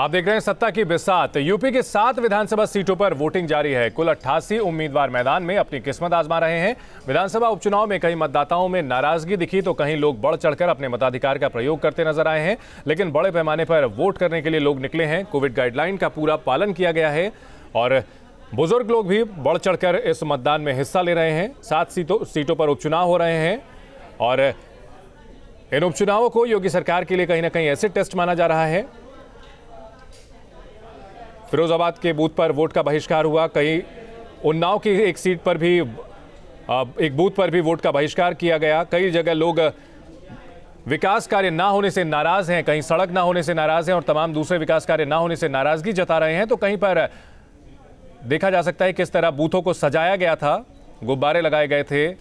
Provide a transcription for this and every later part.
आप देख रहे हैं सत्ता की बिसात। यूपी की 7 विधानसभा सीटों पर वोटिंग जारी है। कुल 88 उम्मीदवार मैदान में अपनी किस्मत आजमा रहे हैं। विधानसभा उपचुनाव में कई मतदाताओं में नाराजगी दिखी तो कहीं लोग बढ़ चढ़कर अपने मताधिकार का प्रयोग करते नजर आए हैं। लेकिन बड़े पैमाने पर वोट करने के लिए लोग निकले हैं। कोविड गाइडलाइन का पूरा पालन किया गया है और बुजुर्ग लोग भी बढ़ चढ़कर इस मतदान में हिस्सा ले रहे हैं। 7 सीटों पर उपचुनाव हो रहे हैं और इन उपचुनावों को योगी सरकार के लिए कहीं ना कहीं ऐसे टेस्ट माना जा रहा है। फिरोजाबाद के बूथ पर वोट का बहिष्कार हुआ। कहीं उन्नाव की एक सीट पर भी एक बूथ पर भी वोट का बहिष्कार किया गया। कई जगह लोग विकास कार्य ना होने से नाराज हैं, कहीं सड़क ना होने से नाराज हैं और तमाम दूसरे विकास कार्य ना होने से नाराजगी जता रहे हैं। तो कहीं पर देखा जा सकता है किस तरह बूथों को सजाया गया था, गुब्बारे लगाए गए थे,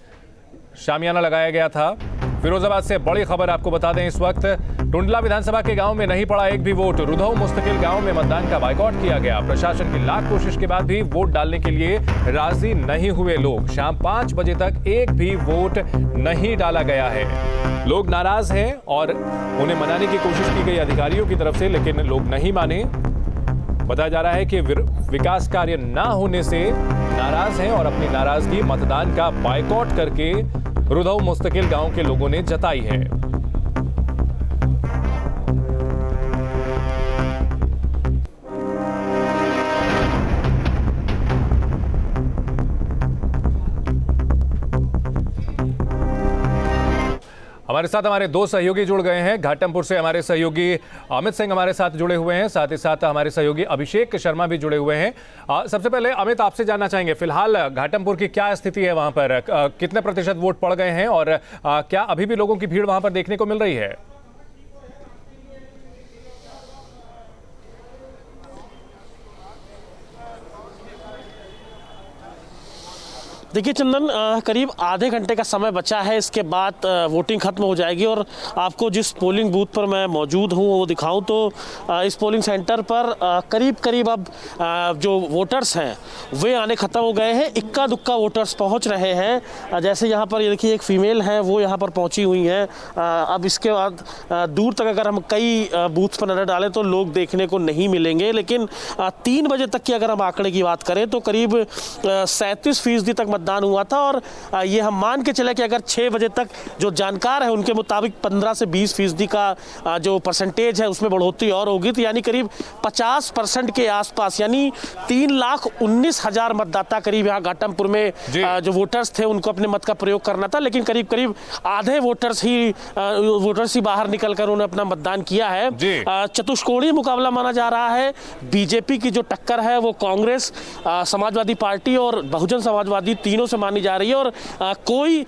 शामियाना लगाया गया था। फिरोजाबाद से बड़ी खबर आपको बता दें, इस वक्त टुंडला विधानसभा के गांव में नहीं पड़ा एक भी वोट। रुधौ मुस्तकिल गांव में मतदान का बायकॉट किया गया। प्रशासन की लाख कोशिश के बाद भी वोट डालने के लिए राजी नहीं हुए लोग। शाम 5 बजे तक एक भी वोट नहीं डाला गया है। लोग नाराज हैं और उन्हें मनाने की कोशिश की गई अधिकारियों की तरफ से, लेकिन लोग नहीं माने। बताया जा रहा है कि विकास कार्य ना होने से नाराज हैं और अपनी नाराजगी मतदान का बायकॉट करके रुधौ मुस्तकिल गांव के लोगों ने जताई है। हमारे साथ हमारे 2 सहयोगी जुड़ गए हैं। घाटमपुर से हमारे सहयोगी अमित सिंह हमारे साथ जुड़े हुए हैं, साथ ही साथ हमारे सहयोगी अभिषेक शर्मा भी जुड़े हुए हैं। सबसे पहले अमित, आपसे जानना चाहेंगे फिलहाल घाटमपुर की क्या स्थिति है, वहां पर कितने प्रतिशत वोट पड़ गए हैं और क्या अभी भी लोगों की भीड़ वहां पर देखने को मिल रही है? देखिए चंदन, करीब आधे घंटे का समय बचा है, इसके बाद वोटिंग खत्म हो जाएगी और आपको जिस पोलिंग बूथ पर मैं मौजूद हूँ वो दिखाऊं तो इस पोलिंग सेंटर पर करीब अब जो वोटर्स हैं वे आने ख़त्म हो गए हैं। इक्का दुक्का वोटर्स पहुँच रहे हैं। जैसे यहाँ पर ये देखिए एक फ़ीमेल है, वो यहाँ पर पहुँची हुई हैं। अब इसके बाद दूर तक अगर हम कई बूथ पर नज़र डालें तो लोग देखने को नहीं मिलेंगे, लेकिन 3 बजे तक की अगर हम आंकड़े की बात करें तो करीब 37% तक मतदान हुआ था। और ये हम मान के चले कि अगर 6 बजे तक जो जानकार है उनके मुताबिक 15 से 20% का जो परसेंटेज है उसमें बढ़ोतरी और होगी, तो यानी करीब 50% के आसपास, यानी 3,19,000 मतदाता करीब यहाँ घाटमपुर में जो वोटर्स थे उनको अपने मत का प्रयोग करना था। लेकिन करीब आधे वोटर्स ही बाहर निकलकर उन्होंने अपना मतदान किया है। चतुष्कोणीय मुकाबला माना जा रहा है। बीजेपी की जो टक्कर है वो कांग्रेस, समाजवादी पार्टी और बहुजन समाजवादी तीनों से मानी जा रही है और कोई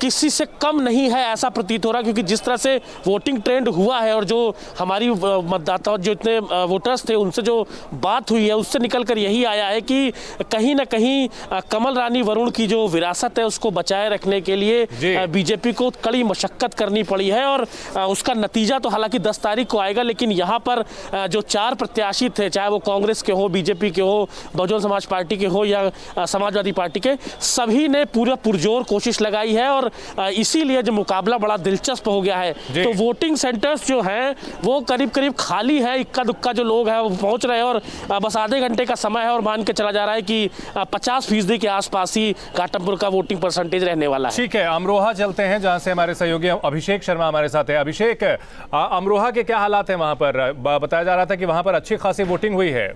किसी से कम नहीं है ऐसा प्रतीत हो रहा है, क्योंकि जिस तरह से वोटिंग ट्रेंड हुआ है और जो हमारी मतदाता जो इतने वोटर्स थे उनसे जो बात हुई है उससे निकलकर यही आया है कि कहीं ना कहीं कमल रानी वरुण की जो विरासत है उसको बचाए रखने के लिए बीजेपी को कड़ी मशक्कत करनी पड़ी है और उसका नतीजा तो हालांकि 10 तारीख को आएगा। लेकिन यहाँ पर जो 4 प्रत्याशी थे, चाहे वो कांग्रेस के हो, बीजेपी के हो, बहुजन समाज पार्टी के हो या समाजवादी पार्टी के, सभी ने पूरा पुरजोर कोशिश लगाई है और इसीलिए जो मुकाबला बड़ा दिलचस्प हो गया है। तो वोटिंग सेंटर्स जो हैं वो करीब खाली है। इक्का दुक्का जो लोग हैं वो पहुंच रहे हैं और बस आधे घंटे का समय है और मान के चला जा रहा है कि 50% के आसपास ही घाटमपुर का वोटिंग परसेंटेज रहने वाला है। ठीक है, अमरोहा चलते हैं जहां से हमारे सहयोगी अभिषेक शर्मा हमारे साथ है। अभिषेक, अमरोहा के क्या हालात हैं वहां पर? बताया जा रहा था कि वहां पर अच्छी खासी वोटिंग हुई है।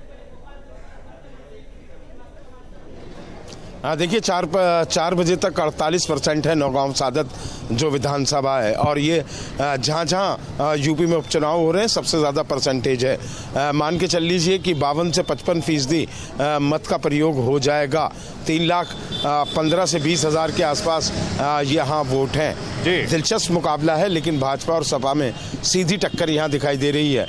हाँ, देखिए 4 बजे तक 48% है नौगांव सादत जो विधानसभा है और ये जहाँ यूपी में उपचुनाव हो रहे हैं सबसे ज़्यादा परसेंटेज है। मान के चल लीजिए कि 52 से 55% मत का प्रयोग हो जाएगा। 3,15,000 से 20,000 के आसपास यहाँ वोट हैं। दिलचस्प मुकाबला है, लेकिन भाजपा और सपा में सीधी टक्कर यहाँ दिखाई दे रही है।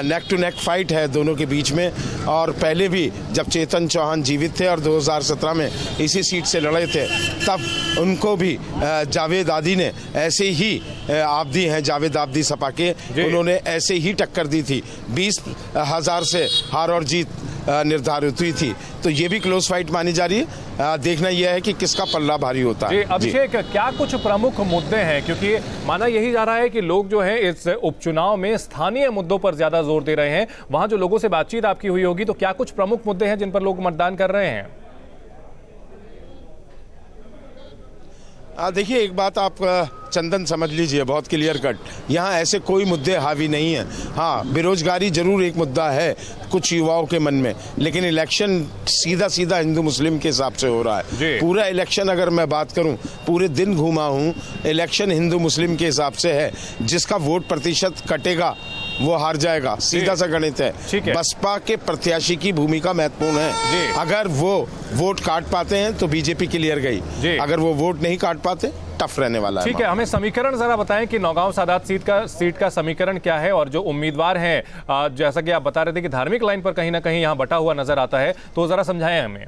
नेक टू नेक फाइट है दोनों के बीच में और पहले भी जब चेतन चौहान जीवित थे और 2017 में इसी सीट से लड़े थे तब उनको भी जावेद आदी ने ऐसे ही आबदी हैं, जावेद आबदी सपा के, उन्होंने ऐसे ही टक्कर दी थी। 20,000 से हार और जीत निर्धारित हुई थी। तो ये भी क्लोज फाइट मानी जा रही है। देखना यह है कि किसका पल्ला भारी होता है। अभिषेक, क्या कुछ प्रमुख मुद्दे हैं, क्योंकि माना यही जा रहा है कि लोग जो है इस उपचुनाव में स्थानीय मुद्दों पर ज्यादा जोर दे रहे हैं। वहां जो लोगों से बातचीत आपकी हुई होगी, तो क्या कुछ प्रमुख मुद्दे हैं जिन पर लोग मतदान कर रहे हैं? देखिए, एक बात आप चंदन समझ लीजिए, बहुत क्लियर कट, यहाँ ऐसे कोई मुद्दे हावी नहीं है। हाँ, बेरोजगारी जरूर एक मुद्दा है कुछ युवाओं के मन में, लेकिन इलेक्शन सीधा सीधा हिंदू मुस्लिम के हिसाब से हो रहा है। पूरा इलेक्शन अगर मैं बात करूं, पूरे दिन घूमा हूं, इलेक्शन हिंदू मुस्लिम के हिसाब से है। जिसका वोट प्रतिशत कटेगा वो हार जाएगा, सीधा सा गणित है। बसपा के प्रत्याशी की भूमिका महत्वपूर्ण है। अगर वो वोट काट पाते हैं तो बीजेपी क्लियर गई, अगर वो वोट नहीं काट पाते टफ रहने वाला है। ठीक है, हमें समीकरण जरा बताएं कि नौगांव सादात सीट का समीकरण क्या है, और जो उम्मीदवार हैं, जैसा कि आप बता रहे थे कि धार्मिक लाइन पर कहीं ना कहीं यहां बटा हुआ नजर आता है, तो जरा समझाएं हमें।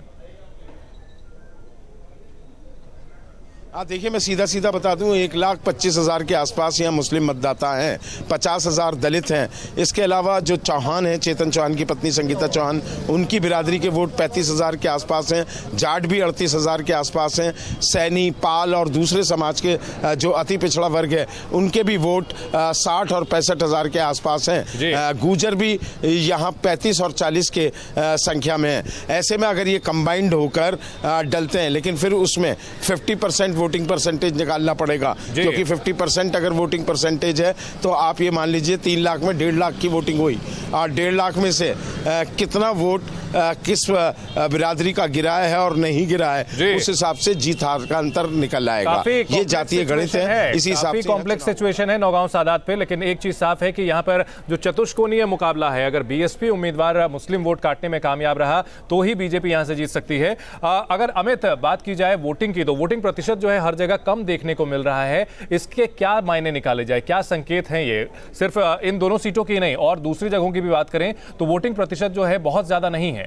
देखिए, मैं सीधा सीधा बता दूं, 1,25,000 के आसपास यहाँ मुस्लिम मतदाता हैं, 50,000 दलित हैं। इसके अलावा जो चौहान हैं, चेतन चौहान की पत्नी संगीता चौहान, उनकी बिरादरी के वोट 35,000 के आसपास हैं। जाट भी 38,000 के आसपास हैं। सैनी, पाल और दूसरे समाज के जो अति पिछड़ा वर्ग है, उनके भी वोट 60 और 65,000 के आसपास हैं। गुर्जर भी यहाँ 35 और 40 के संख्या में है। ऐसे में अगर ये कंबाइंड होकर डलते हैं, लेकिन फिर उसमें 50% वोटिंग परसेंटेज निकालना पड़ेगा, क्योंकि 50% अगर वोटिंग परसेंटेज है तो आप ये मान लीजिए 3 लाख में 1.5 लाख की वोटिंग हुई, और 1.5 लाख में से कितना वोट किस बिरादरी का गिरा है और नहीं गिरा है, उस हिसाब से जीत हार का अंतर निकल आएगा। ये जातीय गणित है, इसी हिसाब से कॉम्प्लेक्स सिचुएशन है नौगांव सादात पे। लेकिन एक चीज साफ है कि यहाँ पर जो चतुष्कोणीय मुकाबला है, अगर बीएसपी उम्मीदवार मुस्लिम वोट काटने में कामयाब रहा तो ही बीजेपी यहाँ से जीत सकती है। अगर अमित बात की जाए वोटिंग की, तो वोटिंग प्रतिशत जो है हर जगह कम देखने को मिल रहा है। इसके क्या मायने निकाले जाए, क्या संकेत हैं ये? सिर्फ इन दोनों सीटों की नहीं, और दूसरी जगहों की भी बात करें तो वोटिंग प्रतिशत जो है बहुत ज्यादा नहीं है।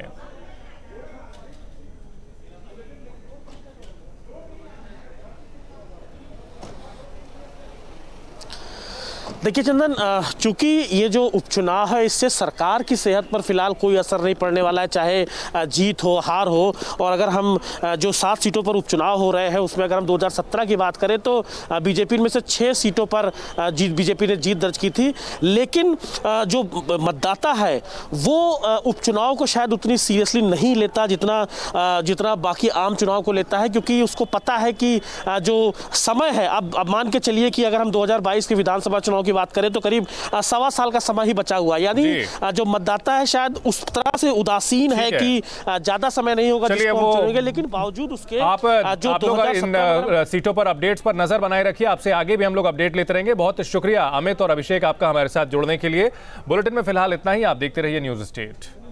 देखिए चंदन, चूंकि ये जो उपचुनाव है इससे सरकार की सेहत पर फिलहाल कोई असर नहीं पड़ने वाला है, चाहे जीत हो हार हो। और अगर हम जो 7 सीटों पर उपचुनाव हो रहे हैं उसमें अगर हम 2017 की बात करें तो बीजेपी में से 6 सीटों पर बीजेपी ने जीत दर्ज की थी। लेकिन जो मतदाता है वो उपचुनाव को शायद उतनी सीरियसली नहीं लेता जितना बाकी आम चुनाव को लेता है, क्योंकि उसको पता है कि जो समय है, अब मान के चलिए कि अगर हम 2022 के विधानसभा चुनाव बात करें तो करीब 1.25 साल का समय ही बचा हुआ है। यानी जो मतदाता है शायद उस तरह से उदासीन है कि ज्यादा समय नहीं होगा जिसको हम चुनेंगे, लेकिन बावजूद उसके आप लोग इन सीटों पर अपडेट्स पर नजर बनाए रखिए। आपसे आगे भी हम लोग अपडेट लेते रहेंगे। बहुत शुक्रिया अमित और अभिषेक आपका हमारे साथ जुड़ने के लिए। बुलेटिन में फिलहाल इतना ही। आप देखते रहिए न्यूज़ स्टेट।